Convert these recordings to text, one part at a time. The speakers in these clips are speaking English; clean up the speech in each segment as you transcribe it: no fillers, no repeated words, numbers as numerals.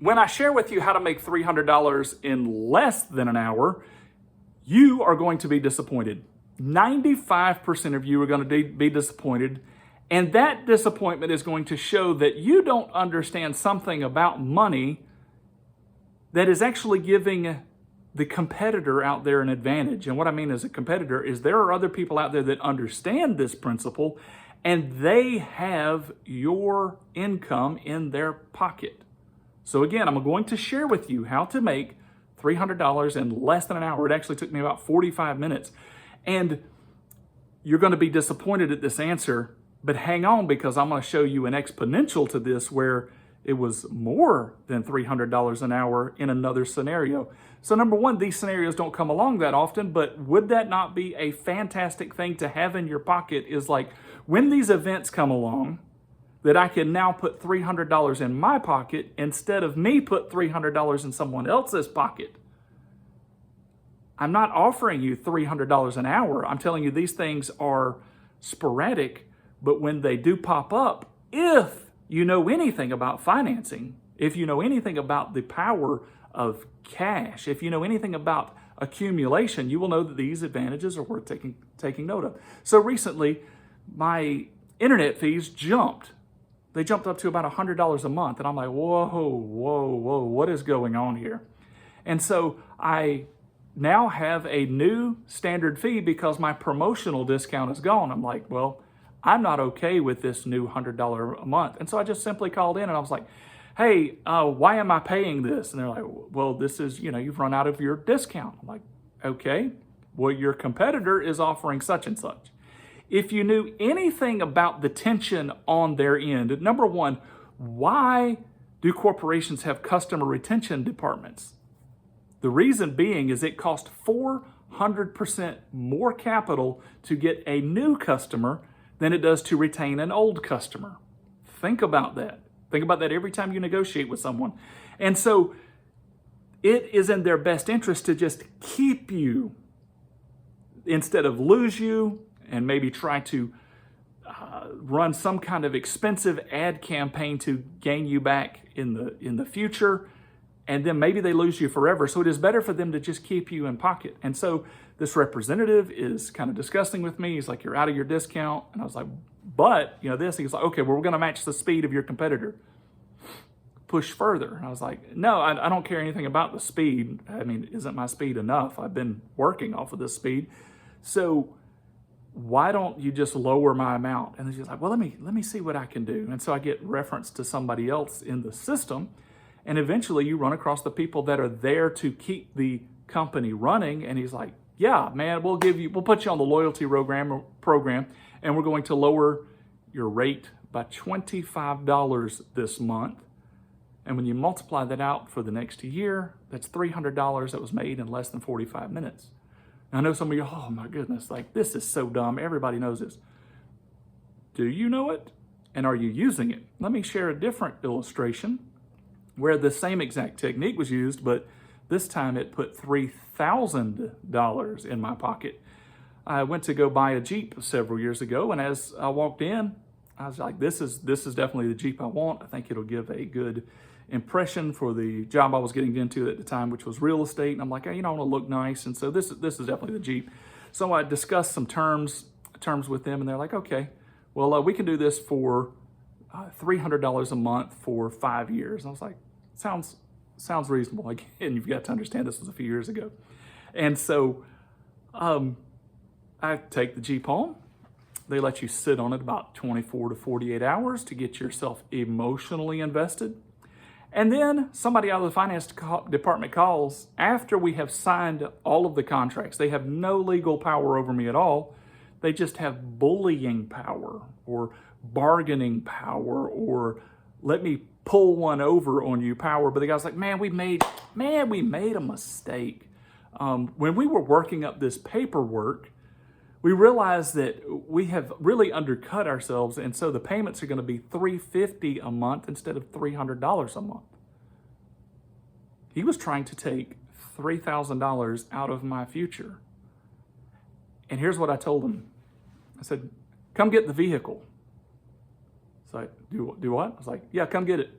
When I share with you how to make $300 in less than an hour, you are going to be disappointed. 95% of you are going to be disappointed. And that disappointment is going to show that you don't understand something about money that is actually giving the competitor out there an advantage. And what I mean as a competitor is there are other people out there that understand this principle and they have your income in their pocket. So again, I'm going to share with you how to make $300 in less than an hour. It actually took me about 45 minutes. And you're going to be disappointed at this answer, but hang on, because I'm going to show you an exponential to this where it was more than $300 an hour in another scenario. So number one, these scenarios don't come along that often, but would that not be a fantastic thing to have in your pocket? Is like when these events come along, that I can now put $300 in my pocket instead of me put $300 in someone else's pocket. I'm not offering you $300 an hour. I'm telling you these things are sporadic, but when they do pop up, if you know anything about financing, if you know anything about the power of cash, if you know anything about accumulation, you will know that these advantages are worth taking note of. So recently, my internet fees jumped. They jumped up to about $100 a month. And I'm like, whoa, what is going on here? And so I now have a new standard fee because my promotional discount is gone. I'm like, well, I'm not okay with this new $100 a month. And so I just simply called in and I was like, hey, why am I paying this? And they're like, well, this is, you've run out of your discount. I'm like, okay, well, your competitor is offering such and such. If you knew anything about the tension on their end, number one, why do corporations have customer retention departments? The reason being is it costs 400% more capital to get a new customer than it does to retain an old customer. Think about that. Think about that every time you negotiate with someone. And so it is in their best interest to just keep you instead of lose you and maybe try to run some kind of expensive ad campaign to gain you back in the future, and then maybe they lose you forever. So it is better for them to just keep you in pocket. And so this representative is kind of discussing with me. He's like, you're out of your discount. And I was like, but, this, he's like, okay, well, we're going to match the speed of your competitor. Push further. And I was like, no, I don't care anything about the speed. I mean, isn't my speed enough? I've been working off of this speed. So why don't you just lower my amount? And she's like, well, let me see what I can do. And so I get reference to somebody else in the system. And eventually you run across the people that are there to keep the company running. And he's like, yeah, man, we'll put you on the loyalty program, and we're going to lower your rate by $25 this month. And when you multiply that out for the next year, that's $300 that was made in less than 45 minutes. I know some of you, oh my goodness, like this is so dumb. Everybody knows this. Do you know it? And are you using it? Let me share a different illustration where the same exact technique was used, but this time it put $3,000 in my pocket. I went to go buy a Jeep several years ago, and as I walked in, I was like, this is definitely the Jeep I want. I think it'll give a good impression for the job I was getting into at the time, which was real estate. And I'm like, hey, I want to look nice. And so this is definitely the Jeep. So I discussed some terms with them, and they're like, okay, well, we can do this for $300 a month for 5 years. And I was like, sounds reasonable. Again, you've got to understand this was a few years ago. And so I take the Jeep home. They let you sit on it about 24 to 48 hours to get yourself emotionally invested. And then somebody out of the finance department calls after we have signed all of the contracts. They have no legal power over me at all. They just have bullying power or bargaining power or let me pull one over on you power. But the guy's like, man, we made a mistake. When we were working up this paperwork, we realized that we have really undercut ourselves, and so the payments are going to be $350 a month instead of $300 a month. He was trying to take $3,000 out of my future. And here's what I told him. I said, come get the vehicle. It's like, do what? I was like, yeah, come get it.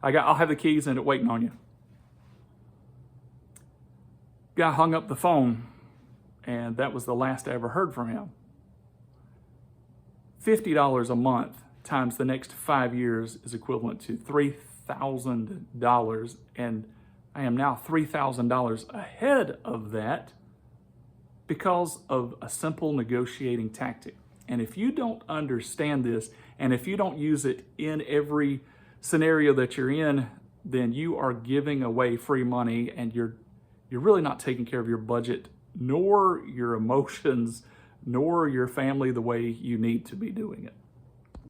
I'll have the keys and it waiting on you. Guy hung up the phone, and that was the last I ever heard from him. $50 a month times the next 5 years is equivalent to $3,000, and I am now $3,000 ahead of that because of a simple negotiating tactic. And if you don't understand this, and if you don't use it in every scenario that you're in, then you are giving away free money, and you're really not taking care of your budget, nor your emotions, nor your family the way you need to be doing it.